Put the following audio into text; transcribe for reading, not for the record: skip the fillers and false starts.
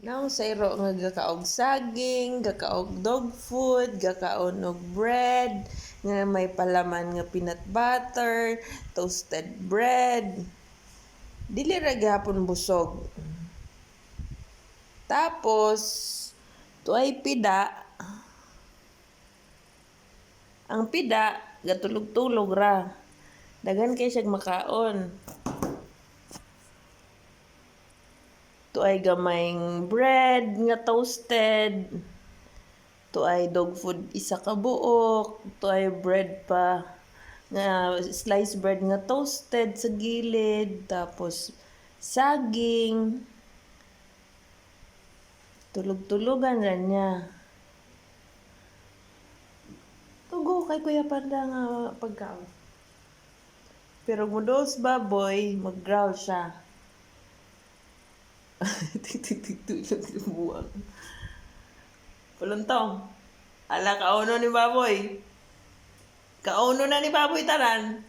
Now, sayro nga gakaog saging, gakaog dog food, gakaon og bread, nga may palaman nga peanut butter, toasted bread. Dili ra gyapon busog. Tapos, tuay pida. Ang pida, gatulog-tulog ra. Daghan kay siya makaon. Tuay gamayng bread nga toasted. Tuay dog food isa ka buok. Tuay bread pa nga sliced bread nga toasted sa gilid. Tapos saging. Tulog-tulogan ra niya. Tugo kay Kuya Panda nga pagkaon. Pero mudos baboy, mag-growl siya. Tik-tik-tik-tulog yung buwang. Puluntong. Ala, kauno ni baboy. Kauno na ni baboy tanan.